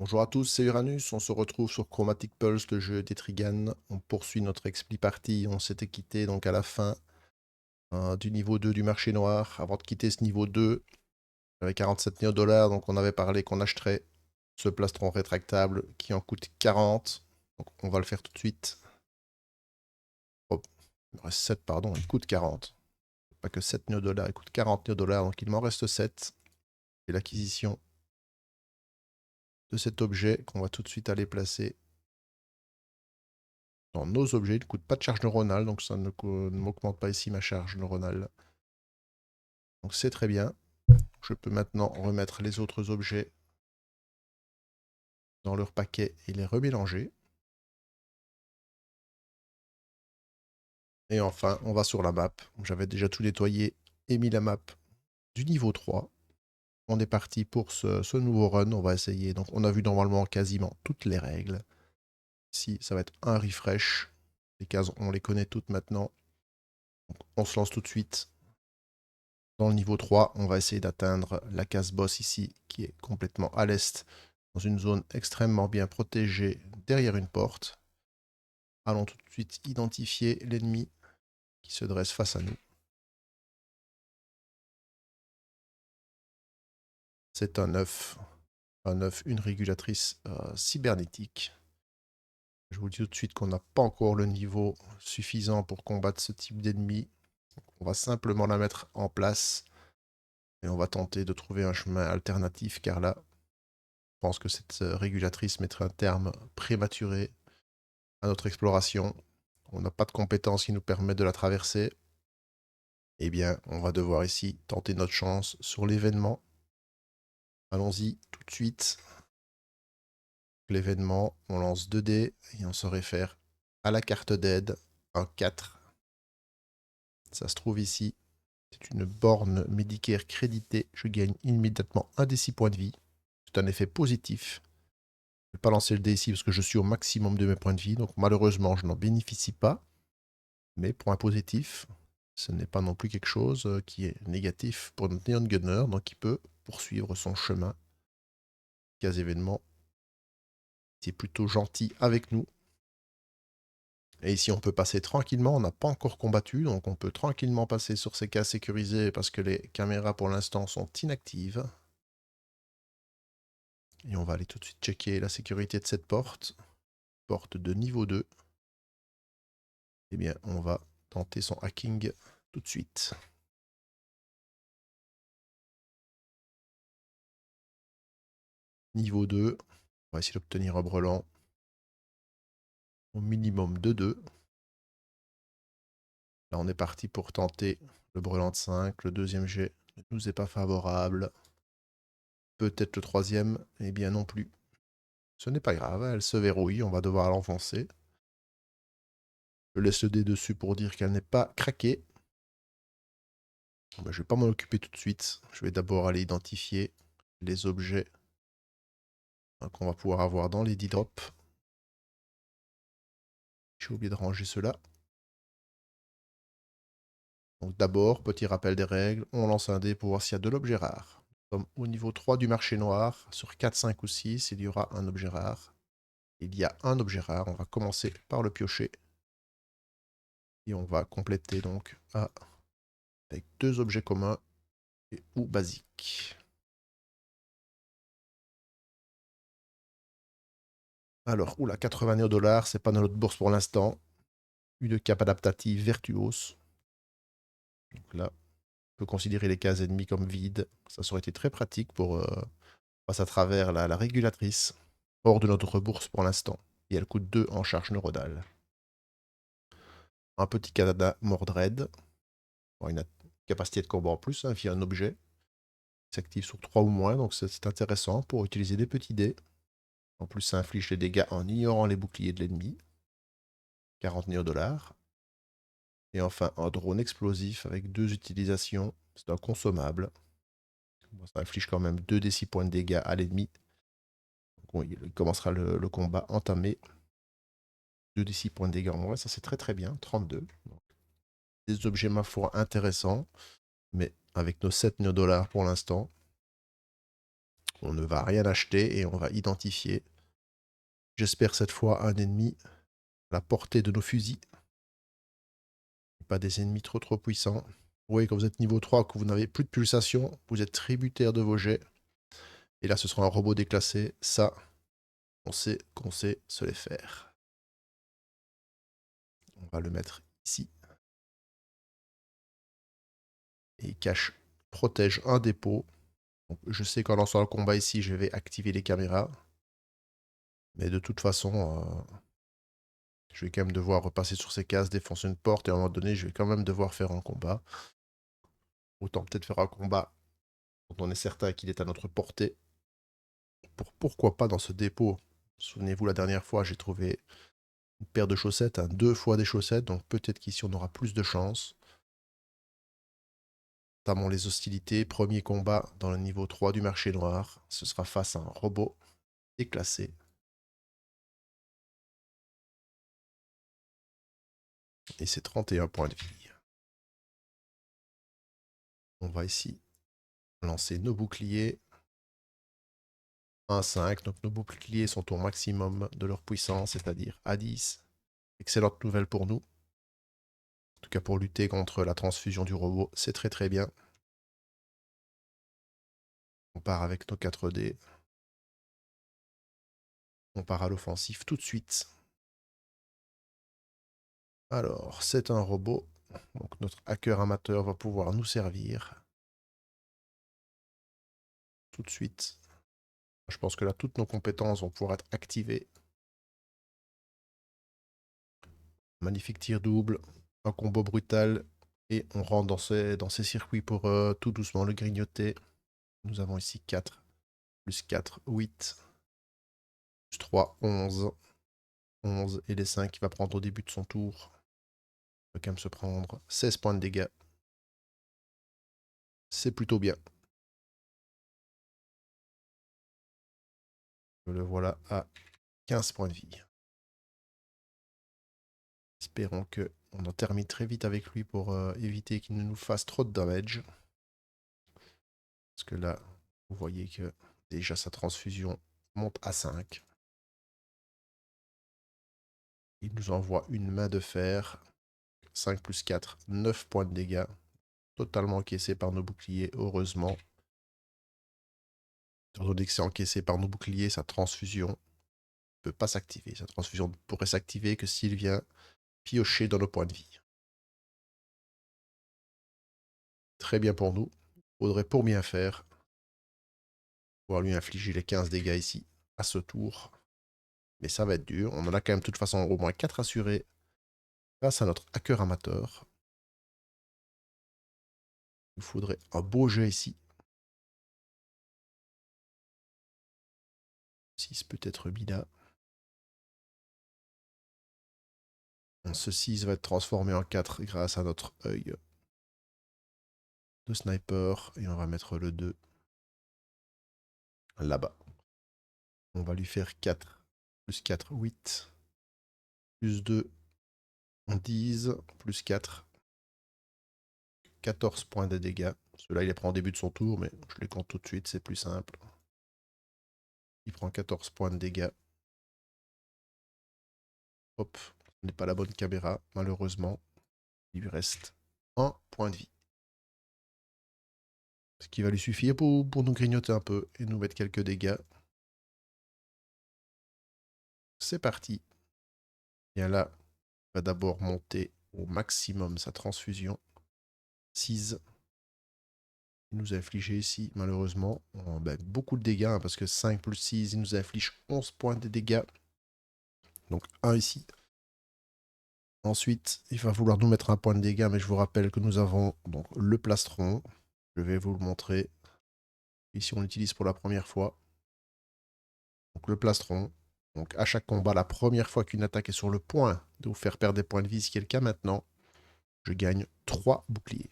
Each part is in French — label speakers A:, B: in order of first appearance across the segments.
A: Bonjour à tous, c'est Uranus. On se retrouve sur Chromatic Pulse, le jeu d'Etrigan. On poursuit notre expli partie. On s'était quitté donc à la fin du niveau 2 du marché noir. Avant de quitter ce niveau 2, avec 47 néo-dollars, donc on avait parlé qu'on achèterait ce plastron rétractable qui en coûte 40. Donc on va le faire tout de suite. Oh, il me reste 7, pardon, il coûte 40. Pas que 7 néo-dollars, il coûte 40 néo-dollars, donc il m'en reste 7. Et l'acquisition de cet objet qu'on va tout de suite aller placer dans nos objets. Il ne coûte pas de charge neuronale, donc ça ne m'augmente pas ici ma charge neuronale. Donc c'est très bien. Je peux maintenant remettre les autres objets dans leur paquet et les remélanger. Et enfin, on va sur la map. J'avais déjà tout nettoyé et mis la map du niveau 3. On est parti pour ce nouveau run. On va essayer. Donc on a vu normalement quasiment toutes les règles. Ici, ça va être un refresh. Les cases, on les connaît toutes maintenant. Donc, on se lance tout de suite. Dans le niveau 3, on va essayer d'atteindre la case boss ici, qui est complètement à l'est, dans une zone extrêmement bien protégée derrière une porte. Allons tout de suite identifier l'ennemi qui se dresse face à nous. C'est un œuf. Un œuf, une régulatrice cybernétique. Je vous dis tout de suite qu'on n'a pas encore le niveau suffisant pour combattre ce type d'ennemi. On va simplement la mettre en place et on va tenter de trouver un chemin alternatif car là, je pense que cette régulatrice mettrait un terme prématuré à notre exploration. On n'a pas de compétences qui nous permettent de la traverser. Eh bien, on va devoir ici tenter notre chance sur l'événement. Allons-y tout de suite. L'événement, on lance 2 dés et on se réfère à la carte d'aide, un 4. Ça se trouve ici. C'est une borne Medicare créditée. Je gagne immédiatement un des 6 points de vie. C'est un effet positif. Je ne vais pas lancer le dé ici parce que je suis au maximum de mes points de vie. Donc malheureusement, je n'en bénéficie pas. Mais point positif, ce n'est pas non plus quelque chose qui est négatif pour notre Neon Gunner. Donc il peut poursuivre son chemin. Cas événement. C'est plutôt gentil avec nous. Et ici, on peut passer tranquillement. On n'a pas encore combattu, donc on peut tranquillement passer sur ces cas sécurisés parce que les caméras, pour l'instant, sont inactives. Et on va aller tout de suite checker la sécurité de cette porte. Porte de niveau 2. Eh bien, on va tenter son hacking tout de suite. Niveau 2. On va essayer d'obtenir un brelan. Au minimum de 2. Là, on est parti pour tenter le brelan de 5. Le deuxième jet ne nous est pas favorable. Peut-être le troisième. Eh bien, non plus. Ce n'est pas grave, elle se verrouille. On va devoir l'enfoncer. Je laisse le dé dessus pour dire qu'elle n'est pas craquée. Je ne vais pas m'en occuper tout de suite. Je vais d'abord aller identifier les objets qu'on va pouvoir avoir dans les 10 drops. J'ai oublié de ranger ceux-là. Donc d'abord, petit rappel des règles, on lance un dé pour voir s'il y a de l'objet rare. Comme au niveau 3 du marché noir, sur 4, 5 ou 6, il y aura un objet rare. Il y a un objet rare, on va commencer par le piocher. Et on va compléter donc avec 2 objets communs ou basiques. Alors, oula, 80 néo-dollars, c'est pas dans notre bourse pour l'instant. Une cape adaptative Virtuos. Donc là, on peut considérer les cases ennemies comme vides. Ça aurait été très pratique pour passer à travers la régulatrice. Hors de notre bourse pour l'instant. Et elle coûte 2 en charge neuronale. Un petit Canada Mordred. Une capacité de combat en plus hein, via un objet. Il s'active sur 3 ou moins, donc c'est intéressant pour utiliser des petits dés. En plus, ça inflige les dégâts en ignorant les boucliers de l'ennemi. 40 néo-dollars. Et enfin, un drone explosif avec 2 utilisations. C'est un consommable. Bon, ça inflige quand même 2 des 6 points de dégâts à l'ennemi. Bon, il commencera le combat entamé. 2 des 6 points de dégâts en moins, ça c'est très très bien. 32. Donc, des objets, ma foi, intéressants. Mais avec nos 7 néo-dollars pour l'instant, On ne va rien acheter et on va identifier, j'espère cette fois, un ennemi à la portée de nos fusils. Pas des ennemis trop puissants. Vous voyez, quand vous êtes niveau 3, que vous n'avez plus de pulsation, vous êtes tributaire de vos jets. Et là, ce sera un robot déclassé. Ça, on sait qu'on sait se les faire. On va le mettre ici. Et il cache, protège un dépôt. Donc, je sais qu'en lançant le combat ici, je vais activer les caméras. Mais de toute façon, je vais quand même devoir repasser sur ces cases, défoncer une porte. Et à un moment donné, je vais quand même devoir faire un combat. Autant peut-être faire un combat dont on est certain qu'il est à notre portée. Pourquoi pas dans ce dépôt. Souvenez-vous, la dernière fois, j'ai trouvé une paire de chaussettes, 2 fois des chaussettes, donc peut-être qu'ici on aura plus de chance. Notamment les hostilités. Premier combat dans le niveau 3 du marché noir. Ce sera face à un robot déclassé. Et c'est 31 points de vie. On va ici lancer nos boucliers. 1-5, donc nos boucliers sont au maximum de leur puissance, c'est-à-dire à 10. Excellente nouvelle pour nous. En tout cas pour lutter contre la transfusion du robot, c'est très bien. On part avec nos 4D. On part à l'offensif tout de suite. Alors, c'est un robot. Donc notre hacker amateur va pouvoir nous servir. Tout de suite. Je pense que là, toutes nos compétences vont pouvoir être activées. Magnifique tir double. Un combo brutal. Et on rentre dans ces circuits pour tout doucement le grignoter. Nous avons ici 4. Plus 4, 8. Plus 3, 11. 11 et les 5 qu'il va prendre au début de son tour. Il va quand même se prendre 16 points de dégâts. C'est plutôt bien. Le voilà à 15 points de vie. Espérons qu'on en termine très vite avec lui pour éviter qu'il ne nous fasse trop de damage. Parce que là, vous voyez que déjà sa transfusion monte à 5. Il nous envoie une main de fer. 5 plus 4, 9 points de dégâts. Totalement encaissé par nos boucliers, heureusement. Étant donné que c'est encaissé par nos boucliers, sa transfusion ne peut pas s'activer. Sa transfusion ne pourrait s'activer que s'il vient piocher dans nos points de vie. Très bien pour nous. Il faudrait pour bien faire pouvoir lui infliger les 15 dégâts ici, à ce tour. Mais ça va être dur. On en a quand même de toute façon au moins 4 assurés grâce à notre hacker amateur. Il nous faudrait un beau jet ici. 6 peut-être mis là. Ce 6 va être transformé en 4 grâce à notre œil de sniper. Et on va mettre le 2 là-bas. On va lui faire 4. Plus 4, 8. Plus 2, 10. Plus 4, 14 points de dégâts. Celui-là, il les prend au début de son tour, mais je les compte tout de suite, c'est plus simple. Il prend 14 points de dégâts. Hop, ce n'est pas la bonne caméra, malheureusement. Il lui reste 1 point de vie. Ce qui va lui suffire pour nous grignoter un peu et nous mettre quelques dégâts. C'est parti. Bien là, il va d'abord monter au maximum sa transfusion. 6. Il nous a infligé ici, malheureusement, beaucoup de dégâts, hein, parce que 5 plus 6, il nous inflige 11 points de dégâts. Donc 1 ici. Ensuite, il va vouloir nous mettre un point de dégâts, mais je vous rappelle que nous avons donc le plastron. Je vais vous le montrer. Ici, on l'utilise pour la première fois. Donc le plastron. Donc à chaque combat, la première fois qu'une attaque est sur le point de vous faire perdre des points de vie, ce qui est le cas maintenant, je gagne 3 boucliers.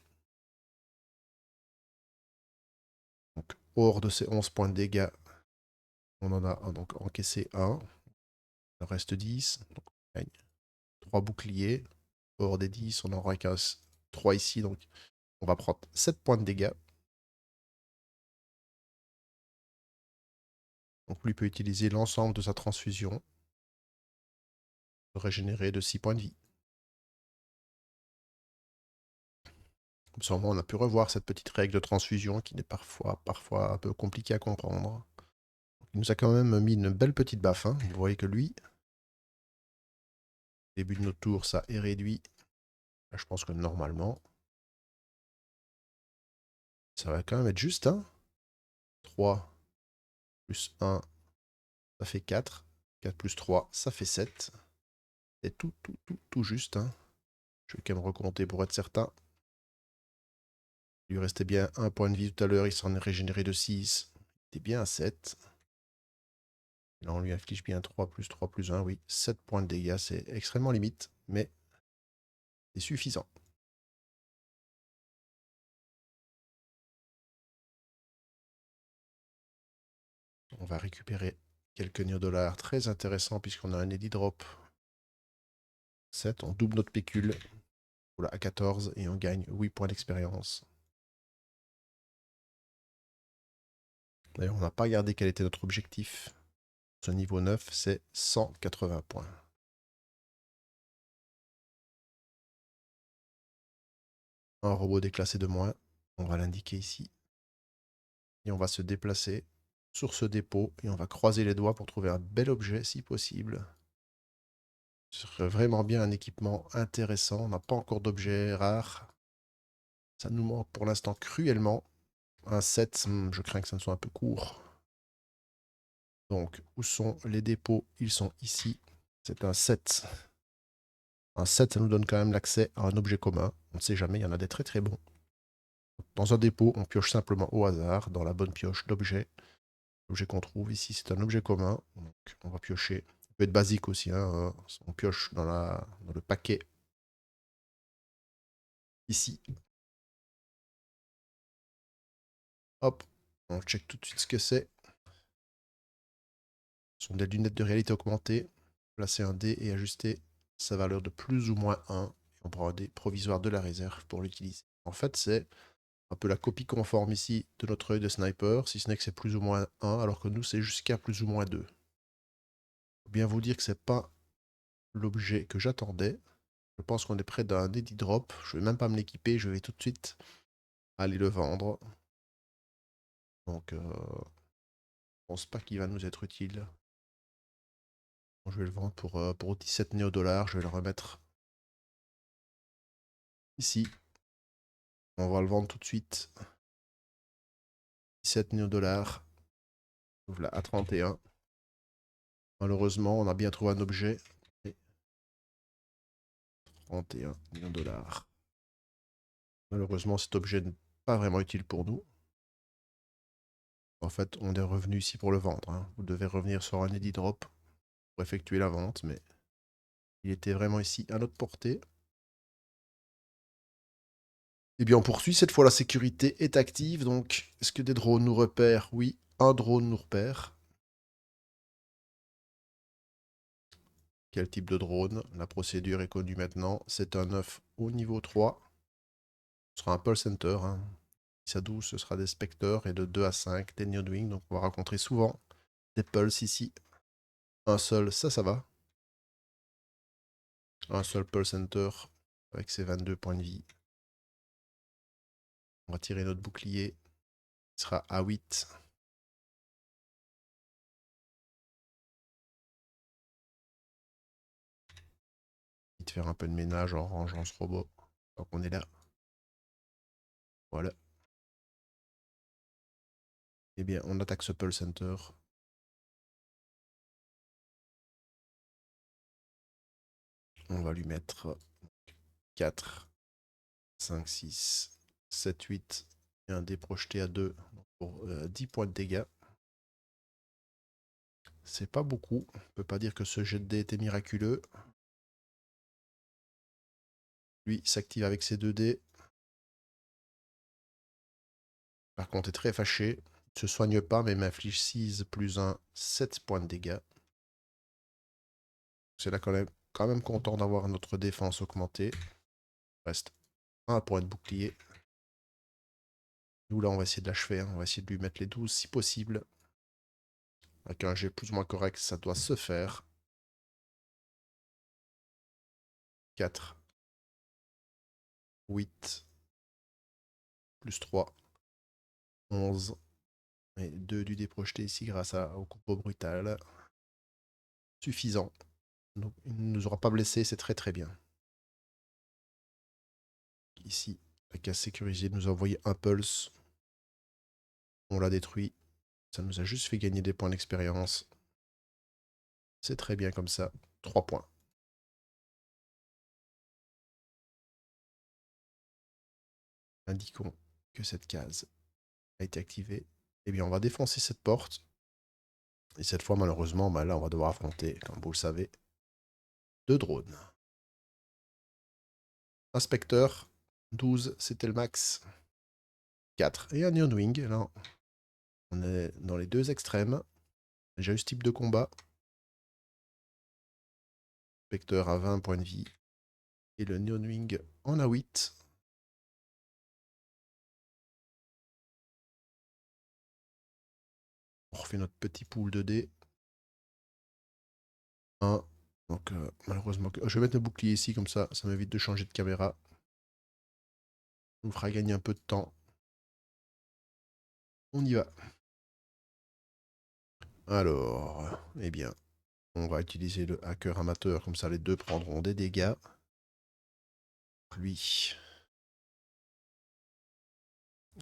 A: Donc hors de ces 11 points de dégâts, on en a donc encaissé 1. Il en reste 10. Donc on gagne 3 boucliers. Hors des 10, on en encaisse 3 ici. Donc on va prendre 7 points de dégâts. Donc lui peut utiliser l'ensemble de sa transfusion pour régénérer de 6 points de vie. Comme ça, au moins, on a pu revoir cette petite règle de transfusion qui est parfois un peu compliquée à comprendre. Il nous a quand même mis une belle petite baffe. Hein. Vous voyez que lui, début de notre tour, ça est réduit. Là, je pense que normalement, ça va quand même être juste. Hein. 3 plus 1, ça fait 4. 4 plus 3, ça fait 7. C'est tout juste. Hein. Je vais quand même recompter pour être certain. Il lui restait bien un point de vie tout à l'heure. Il s'en est régénéré de 6. Il était bien à 7. Là, on lui inflige bien 3 plus 1. Oui, 7 points de dégâts. C'est extrêmement limite, mais c'est suffisant. On va récupérer quelques néodollars très intéressants puisqu'on a un eddy drop 7. On double notre pécule à 14 et on gagne 8 points d'expérience. D'ailleurs, on n'a pas regardé quel était notre objectif. Ce niveau 9, c'est 180 points. Un robot déclassé de moins. On va l'indiquer ici. Et on va se déplacer sur ce dépôt et on va croiser les doigts pour trouver un bel objet si possible. Ce serait vraiment bien un équipement intéressant. On n'a pas encore d'objet rare. Ça nous manque pour l'instant cruellement. Un 7, je crains que ça ne soit un peu court. Donc, où sont les dépôts? Ils sont ici. C'est un 7. Un 7, ça nous donne quand même l'accès à un objet commun. On ne sait jamais, il y en a des très très bons. Dans un dépôt, on pioche simplement au hasard, dans la bonne pioche d'objet. L'objet qu'on trouve ici, c'est un objet commun. Donc, on va piocher. Ça peut être basique aussi. Hein. On pioche dans le paquet. Ici. Hop. On check tout de suite ce que c'est. Ce sont des lunettes de réalité augmentée. Placer un dé et ajuster sa valeur de plus ou moins 1. Et on prend un dé provisoire de la réserve pour l'utiliser. En fait, c'est un peu la copie conforme ici de notre œil de sniper, si ce n'est que c'est plus ou moins 1, alors que nous, c'est jusqu'à plus ou moins 2. Faut bien vous dire que c'est pas l'objet que j'attendais. Je pense qu'on est près d'un eddy drop. Je vais même pas me l'équiper, je vais tout de suite aller le vendre. Donc, je pense pas qu'il va nous être utile. Bon, je vais le vendre pour 17 néodollars. Je vais le remettre ici. On va le vendre tout de suite. 17 néodollars. Ouvre là à 31. Malheureusement, on a bien trouvé un objet. 31 millions de dollars. Malheureusement, cet objet n'est pas vraiment utile pour nous. En fait, on est revenu ici pour le vendre. Hein. Vous devez revenir sur un eddy drop pour effectuer la vente, mais il était vraiment ici à notre portée. Eh bien, on poursuit. Cette fois, la sécurité est active. Donc, est-ce que des drones nous repèrent? Oui, un drone nous repère. Quel type de drone? La procédure est connue maintenant. C'est un 9 au niveau 3. Ce sera un Pulse Center. Hein. 10 à 12, ce sera des Spectres. Et de 2 à 5, des Neodwing. Donc, on va rencontrer souvent des Pulse ici. Un seul, ça va. Un seul Pulse Center avec ses 22 points de vie. On va tirer notre bouclier. Il sera à 8. De faire un peu de ménage en rangeant ce robot. Donc on est là. Voilà. Eh bien, on attaque ce Pulse Center. On va lui mettre 4, 5, 6, 7, 8. Et un dé projeté à 2 pour 10 points de dégâts. C'est pas beaucoup. On peut pas dire que ce jet de dé était miraculeux. Lui s'active avec ses 2 dés. Par contre, est très fâché. Il ne se soigne pas, mais m'inflige 6 plus 1, 7 points de dégâts. C'est là quand même content d'avoir notre défense augmentée. Reste un point de bouclier. Nous, là, on va essayer de l'achever. Hein. On va essayer de lui mettre les 12 si possible. Avec un jet plus ou moins correct, ça doit se faire. 4, 8, plus 3, 11. Et 2 du dé projeté ici grâce au combo brutal. Suffisant. Donc, il ne nous aura pas blessé, c'est très très bien. Ici, la case sécurisée nous a envoyé un pulse. On l'a détruit. Ça nous a juste fait gagner des points d'expérience. C'est très bien comme ça. 3 points. Indiquons que cette case a été activée. Eh bien, on va défoncer cette porte. Et cette fois, malheureusement, là, on va devoir affronter, comme vous le savez, 2 drones. Inspecteur, 12, c'était le max. 4. Et un Neon Wing. Là, on est dans les deux extrêmes. Déjà eu ce type de combat. Inspecteur à 20 points de vie. Et le Neon Wing en a 8. On refait notre petit pool de dés. 1. Donc, malheureusement, je vais mettre le bouclier ici, comme ça m'évite de changer de caméra. Ça nous fera gagner un peu de temps. On y va. Alors, eh bien, on va utiliser le hacker amateur, comme ça les deux prendront des dégâts. Lui,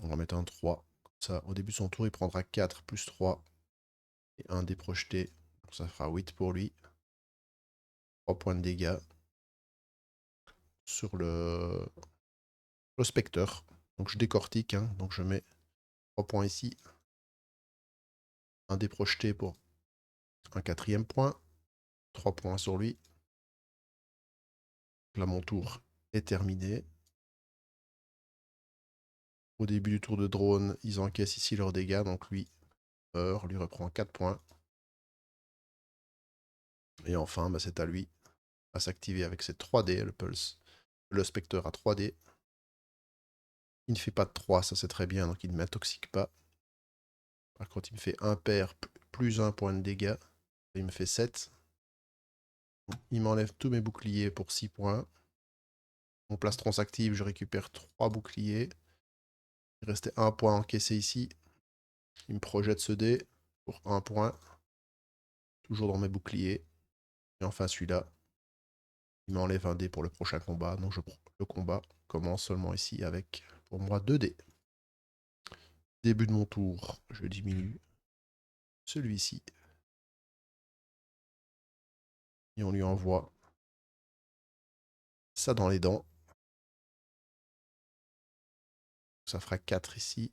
A: on va mettre un 3. Comme ça, au début de son tour, il prendra 4 plus 3 et un dé projeté. Donc ça fera 8 pour lui. 3 points de dégâts sur le spectre. Donc je décortique, hein. Donc je mets 3 points ici. Un dé projeté pour un quatrième point. 3 points sur lui. Là, mon tour est terminé. Au début du tour de drone, ils encaissent ici leurs dégâts. Donc lui meurt, lui reprend 4 points. Et enfin, bah, c'est à lui à s'activer avec ses 3D, le pulse. Le spectre a 3D. Il ne fait pas de 3, ça c'est très bien, donc il ne m'intoxique pas. Par contre, il me fait un pair plus un point de dégâts. Il me fait 7. Il m'enlève tous mes boucliers pour 6 points. Mon plastron s'active, je récupère 3 boucliers. Il restait un point encaissé ici. Il me projette ce dé pour un point. Toujours dans mes boucliers. Et enfin celui-là, il m'enlève un dé pour le prochain combat. Donc le combat commence seulement ici avec, pour moi, 2 dés. Début de mon tour, je diminue celui-ci. Et on lui envoie ça dans les dents. Ça fera 4 ici.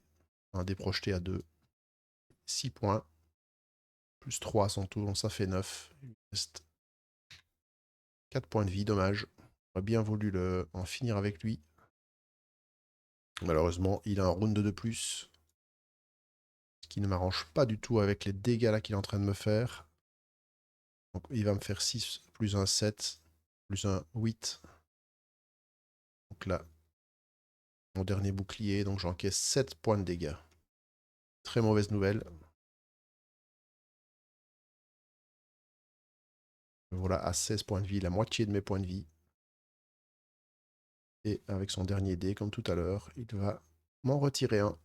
A: Un dé projeté à 2. 6 points. Plus 3 à son tour, donc ça fait 9. Il reste 4 points de vie, dommage. J'aurais bien voulu en finir avec lui. Malheureusement, il a un round de plus. Ce qui ne m'arrange pas du tout avec les dégâts là qu'il est en train de me faire. Donc il va me faire 6 plus un 7 plus un 8. Donc là, mon dernier bouclier, donc j'encaisse 7 points de dégâts. Très mauvaise nouvelle. Voilà, à 16 points de vie, la moitié de mes points de vie. Et avec son dernier dé, comme tout à l'heure, il va m'en retirer un.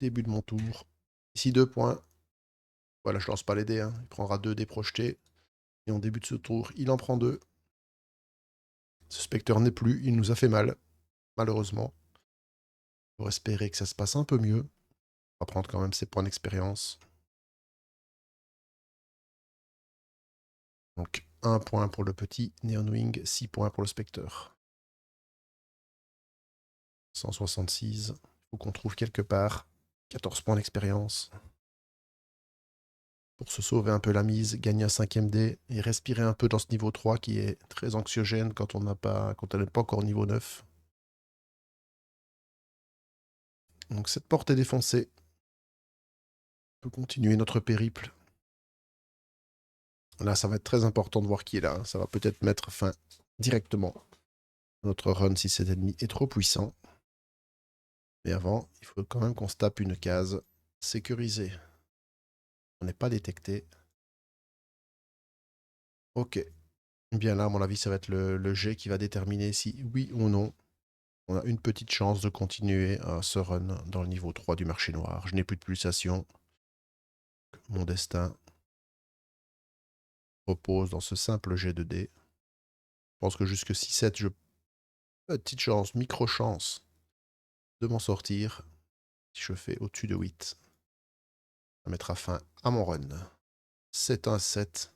A: Début de mon tour. Ici 2 points. Voilà, je lance pas les dés, hein. Il prendra 2 dés projetés. Et en début de ce tour, il en prend 2. Ce spectre n'est plus, il nous a fait mal, malheureusement. Pour espérer que ça se passe un peu mieux. On va prendre quand même ses points d'expérience. Donc 1 point pour le petit Neon Wing, 6 points pour le spectre. 166. Il faut qu'on trouve quelque part 14 points d'expérience. Pour se sauver un peu la mise, gagner un 5e dé et respirer un peu dans ce niveau 3 qui est très anxiogène quand on n'est pas encore niveau 9. Donc cette porte est défoncée. On peut continuer notre périple. Là, ça va être très important de voir qui est là. Ça va peut-être mettre fin directement à notre run si cet ennemi est trop puissant. Mais avant, il faut quand même qu'on se tape une case sécurisée. On n'est pas détecté. Ok. Bien là, à mon avis, ça va être le jet qui va déterminer si oui ou non on a une petite chance de continuer ce run dans le niveau 3 du marché noir. Je n'ai plus de pulsation. Mon destin repose dans ce simple jet de dés. Je pense que jusque 6-7, je... petite chance, micro-chance de m'en sortir. Si je fais au-dessus de 8, ça mettra fin à mon run. 7-1-7,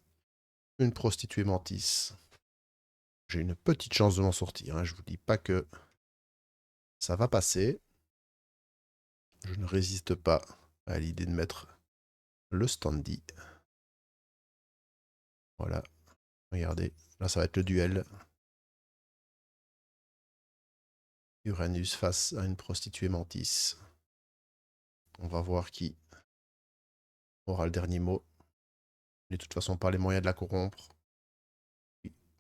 A: une prostituée mantis. J'ai une petite chance de m'en sortir. Hein. Je vous dis pas que ça va passer. Je ne résiste pas à l'idée de mettre le standy. Voilà. Regardez. Là, ça va être le duel. Uranus face à une prostituée mantis. On va voir qui aura le dernier mot. Je n'ai de toute façon pas les moyens de la corrompre.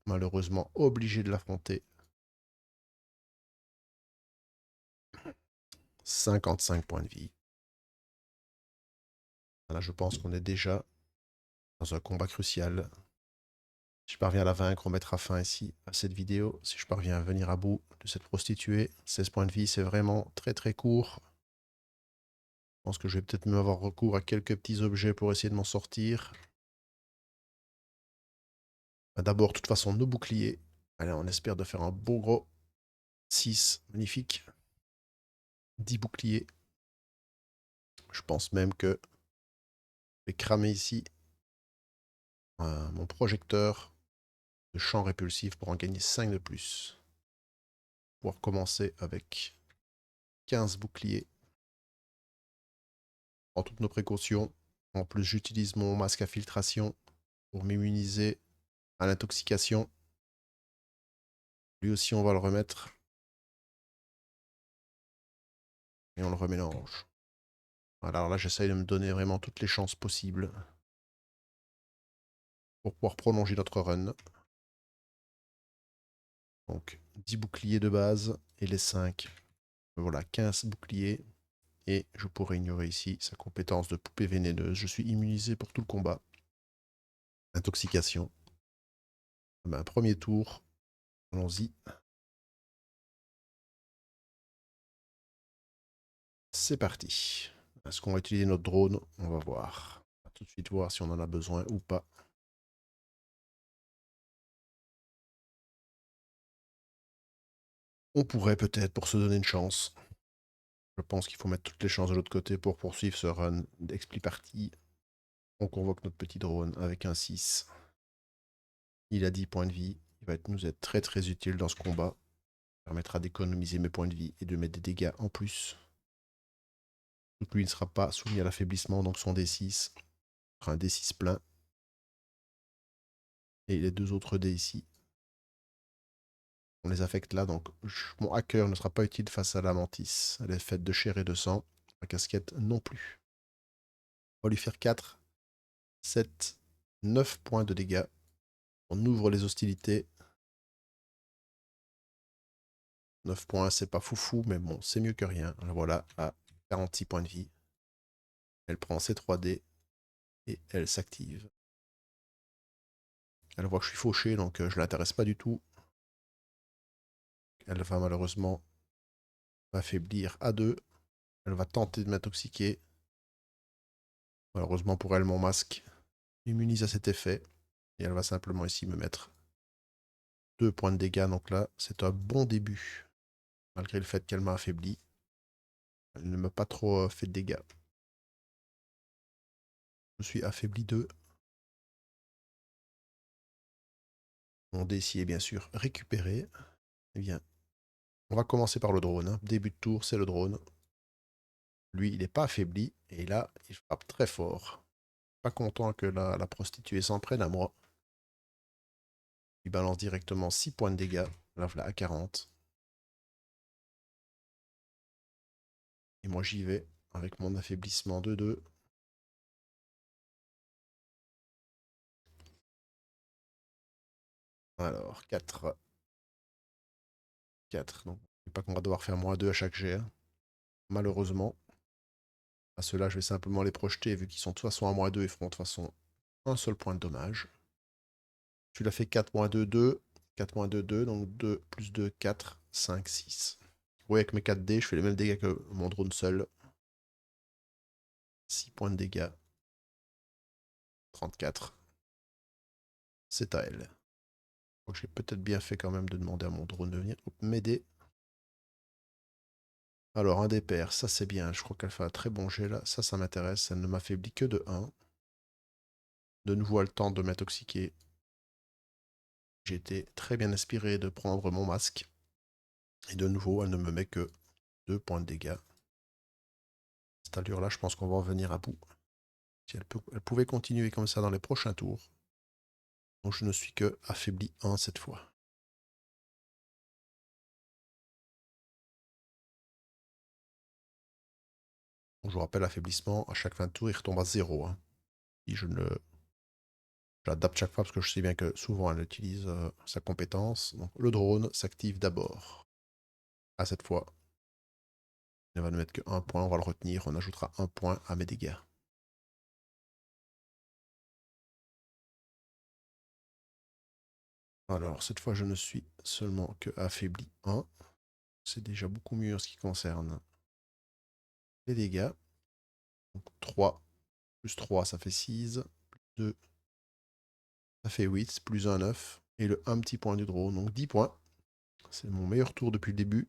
A: Malheureusement, obligé de l'affronter. 55 points de vie. Là, je pense qu'on est déjà dans un combat crucial. Si je parviens à la vaincre, on mettra fin ici à cette vidéo. Si je parviens à venir à bout de cette prostituée, 16 points de vie, c'est vraiment très très court. Je pense que je vais peut-être même avoir recours à quelques petits objets pour essayer de m'en sortir. D'abord, de toute façon, nos boucliers. Allez, on espère de faire un beau gros 6. Magnifique. 10 boucliers. Je pense même que je vais cramer ici mon projecteur de champ répulsif pour en gagner 5 de plus. Pour commencer avec 15 boucliers. En toutes nos précautions. En plus, j'utilise mon masque à filtration pour m'immuniser à l'intoxication. Lui aussi, on va le remettre. Et on le remélange. Voilà, alors là, j'essaye de me donner vraiment toutes les chances possibles pour pouvoir prolonger notre run. Donc, 10 boucliers de base et les 5. Voilà, 15 boucliers. Et je pourrais ignorer ici sa compétence de poupée vénéneuse. Je suis immunisé pour tout le combat. Intoxication. Ben, premier tour. Allons-y. C'est parti. Est-ce qu'on va utiliser notre drone? On va voir. On va tout de suite voir si on en a besoin ou pas. On pourrait peut-être pour se donner une chance. Je pense qu'il faut mettre toutes les chances de l'autre côté pour poursuivre ce run d'Expli Party. On convoque notre petit drone avec un 6. Il a 10 points de vie. Il va nous être très très utile dans ce combat. Il permettra d'économiser mes points de vie et de mettre des dégâts en plus. Donc lui ne sera pas soumis à l'affaiblissement, donc son D6 sera un D6 plein. Et les deux autres dés ici, on les affecte là, donc mon hacker ne sera pas utile face à la mantis. Elle est faite de chair et de sang. La casquette non plus. On va lui faire 4, 7, 9 points de dégâts. On ouvre les hostilités. 9 points, c'est pas foufou, mais bon, c'est mieux que rien. Voilà, à 46 points de vie. Elle prend ses 3 dés et elle s'active. Elle voit que je suis fauché, donc je ne l'intéresse pas du tout. Elle va malheureusement m'affaiblir à 2. Elle va tenter de m'intoxiquer. Malheureusement pour elle, mon masque immunise à cet effet. Et elle va simplement ici me mettre 2 points de dégâts. Donc là, c'est un bon début. Malgré le fait qu'elle m'a affaibli. Elle ne m'a pas trop fait de dégâts. Je suis affaibli 2. Mon dé ici est bien sûr récupéré. Eh bien, on va commencer par le drone. Hein. Début de tour, c'est le drone. Lui, il n'est pas affaibli. Et là, il frappe très fort. Pas content que la prostituée s'en prenne à moi. Il balance directement 6 points de dégâts. Là, voilà, à 40. Et moi, j'y vais avec mon affaiblissement de 2. Alors, 4. 4. Donc, je sais pas qu'on va devoir faire -2 à chaque jet. Hein. Malheureusement. À ceux-là, je vais simplement les projeter, vu qu'ils sont de toute façon à -2, ils feront de toute façon un seul point de dommage. Tu l'as fait 4 -2, 2. 4 -2, 2, donc 2 plus 2, 4, 5, 6. Oui, avec mes 4 dés, je fais les mêmes dégâts que mon drone seul. 6 points de dégâts. 34. C'est à elle. Donc j'ai peut-être bien fait quand même de demander à mon drone de venir m'aider. Alors, un des pairs, ça c'est bien. Je crois qu'elle fait un très bon jet là. Ça m'intéresse. Elle ne m'affaiblit que de 1. De nouveau, elle tente de m'intoxiquer. J'ai été très bien inspiré de prendre mon masque. Et de nouveau, elle ne me met que 2 points de dégâts. Cette allure-là, je pense qu'on va en venir à bout. Si elle pouvait continuer comme ça dans les prochains tours. Donc je ne suis que affaibli 1 cette fois. Donc, je vous rappelle, affaiblissement, à chaque fin de tour, il retombe à 0. Hein. Si je ne J'adapte chaque fois parce que je sais bien que souvent elle utilise sa compétence. Donc le drone s'active d'abord. À cette fois, il ne va ne mettre que 1 point, on va le retenir, on ajoutera 1 point à mes dégâts. Alors cette fois je ne suis seulement que affaibli 1. C'est déjà beaucoup mieux en ce qui concerne les dégâts. Donc 3 plus 3 ça fait 6, plus 2 ça fait 8, plus 1 9. Et le 1 petit point du drone, donc 10 points. C'est mon meilleur tour depuis le début.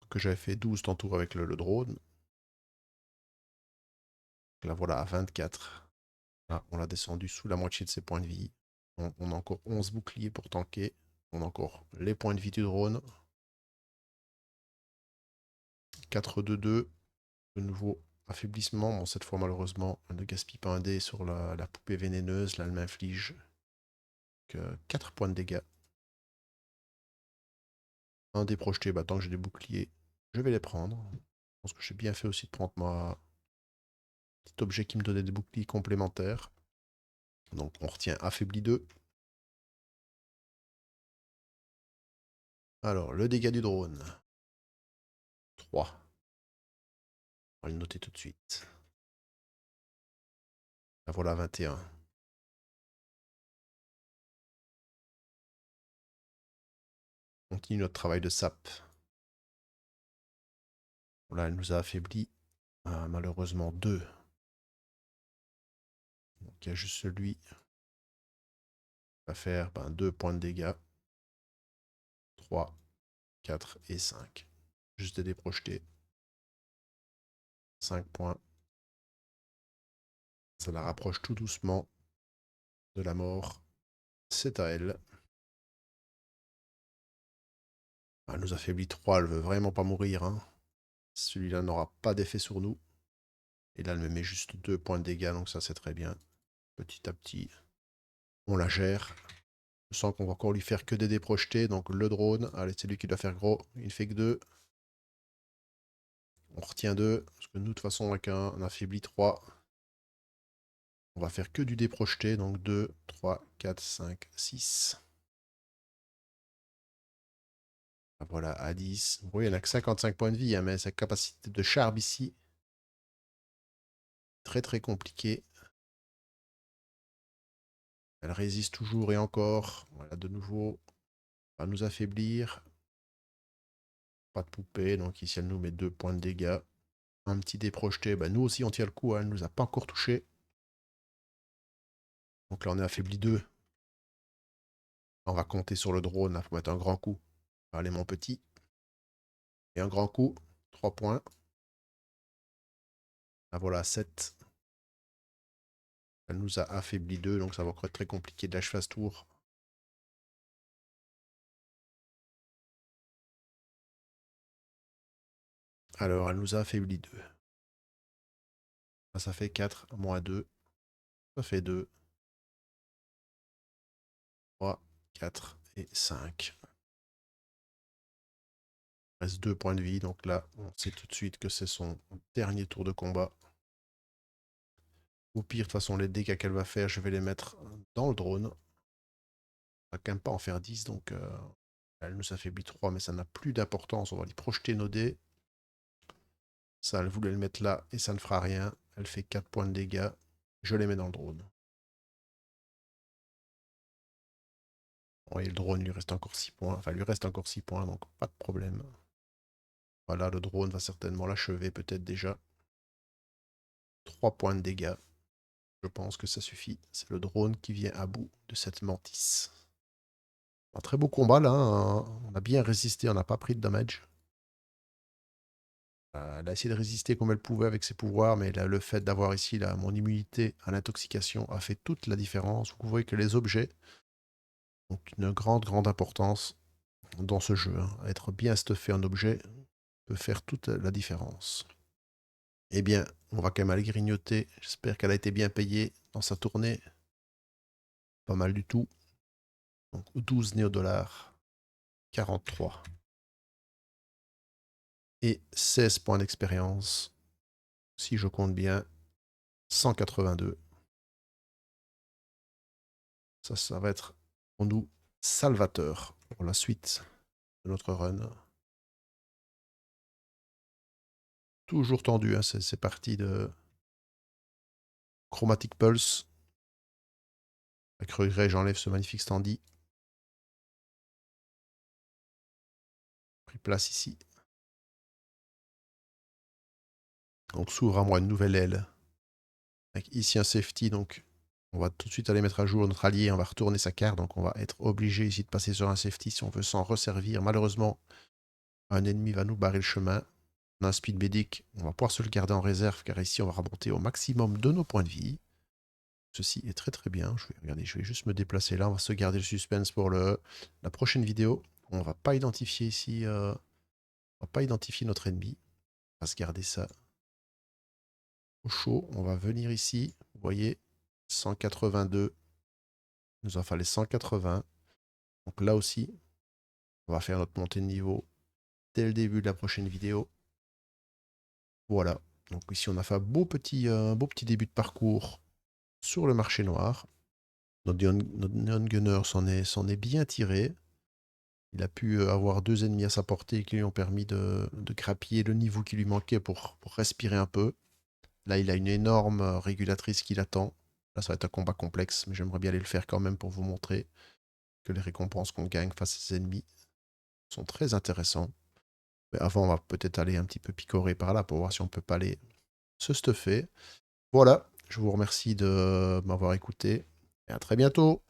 A: Que j'avais fait 12 tours avec le drone. Là voilà à 24. Là, on l'a descendu sous la moitié de ses points de vie. On a encore 11 boucliers pour tanker. On a encore les points de vie du drone. 4 2 2. De nouveau, affaiblissement. Bon, cette fois, malheureusement, elle ne gaspille pas un dé sur la poupée vénéneuse. Là, elle m'inflige que 4 points de dégâts. Un dé projeté, bah, tant que j'ai des boucliers, je vais les prendre. Je pense que j'ai bien fait aussi de prendre ma petit objet qui me donnait des boucliers complémentaires. Donc, on retient affaibli 2. Alors, le dégât du drone. 3. On va le noter tout de suite. La voilà 21. On continue notre travail de sape. Là, elle nous a affaibli. Malheureusement 2. Donc il y a juste celui qui va faire 2 points de dégâts. 3, 4 et 5. Juste des dés projetés. 5 points. Ça la rapproche tout doucement de la mort. C'est à elle. Elle nous affaiblit 3. Elle veut vraiment pas mourir. Hein. Celui-là n'aura pas d'effet sur nous. Et là, elle me met juste 2 points de dégâts. Donc ça, c'est très bien. Petit à petit, on la gère. Je sens qu'on va encore lui faire que des dés projetés. Donc le drone, allez, c'est lui qui doit faire gros. Il ne fait que 2. On retient 2. Parce que nous, de toute façon, avec un affaibli 3, on va faire que du dé projeté. Donc 2, 3, 4, 5, 6. Voilà, à 10. Oui, elle n'a que 55 points de vie, hein, mais sa capacité de charme ici, très très compliquée. Elle résiste toujours et encore. Voilà, de nouveau, va nous affaiblir. Pas de poupée, donc ici elle nous met 2 points de dégâts. Un petit dé projeté, nous aussi on tient le coup, hein, elle ne nous a pas encore touché. Donc là on est affaibli 2. On va compter sur le drone pour mettre un grand coup. Allez mon petit. Et un grand coup, 3 points. Ah voilà, 7. Elle nous a affaibli 2, donc ça va encore être très compliqué de l'achever à ce tour. Alors, elle nous a affaibli 2. Ça fait 4, moins 2. Ça fait 2. 3, 4 et 5. Il reste 2 points de vie, donc là, on sait tout de suite que c'est son dernier tour de combat. Au pire, de toute façon, les dégâts qu'elle va faire, je vais les mettre dans le drone. On va quand même pas en faire 10, donc elle nous affaiblit 3, mais ça n'a plus d'importance. On va lui projeter nos dés. Ça, elle voulait le mettre là et ça ne fera rien. Elle fait 4 points de dégâts. Je les mets dans le drone. Oui, le drone lui reste encore 6 points. Enfin, lui reste encore 6 points, donc pas de problème. Voilà, le drone va certainement l'achever peut-être déjà. 3 points de dégâts. Je pense que ça suffit. C'est le drone qui vient à bout de cette mantis. Un très beau combat là, hein. On a bien résisté, on n'a pas pris de damage. Elle a essayé de résister comme elle pouvait avec ses pouvoirs, mais là, le fait d'avoir ici là, mon immunité à l'intoxication a fait toute la différence. Vous voyez que les objets ont une grande importance dans ce jeu, hein. Être bien stuffé en objet peut faire toute la différence. Eh bien, on va quand même aller grignoter. J'espère qu'elle a été bien payée dans sa tournée. Pas mal du tout. Donc 12 néodollars, 43. Et 16 points d'expérience. Si je compte bien, 182. Ça va être pour nous salvateur pour la suite de notre run. Toujours tendu, hein, c'est parti de Chromatic Pulse. Avec regret, j'enlève ce magnifique standy. Pris place ici. Donc s'ouvre à moi une nouvelle aile. Avec ici un safety, donc on va tout de suite aller mettre à jour notre allié. On va retourner sa carte, donc on va être obligé ici de passer sur un safety si on veut s'en resservir. Malheureusement, un ennemi va nous barrer le chemin. On a un speed medic, on va pouvoir se le garder en réserve car ici on va remonter au maximum de nos points de vie. Ceci est très bien. Je vais juste me déplacer là. On va se garder le suspense pour la prochaine vidéo. On va pas identifier ici, on va pas identifier notre ennemi. On va se garder ça au chaud. On va venir ici. Vous voyez, 182. Il nous en fallait 180. Donc là aussi, on va faire notre montée de niveau dès le début de la prochaine vidéo. Voilà. Donc ici, on a fait un beau petit début de parcours sur le marché noir. Notre Neon Gunner s'en est bien tiré. Il a pu avoir 2 ennemis à sa portée qui lui ont permis de grappiller le niveau qui lui manquait pour respirer un peu. Là, il a une énorme régulatrice qui l'attend. Là, ça va être un combat complexe, mais j'aimerais bien aller le faire quand même pour vous montrer que les récompenses qu'on gagne face à ces ennemis sont très intéressants. Mais avant, on va peut-être aller un petit peu picorer par là pour voir si on peut pas aller se stuffer. Voilà, je vous remercie de m'avoir écouté et à très bientôt.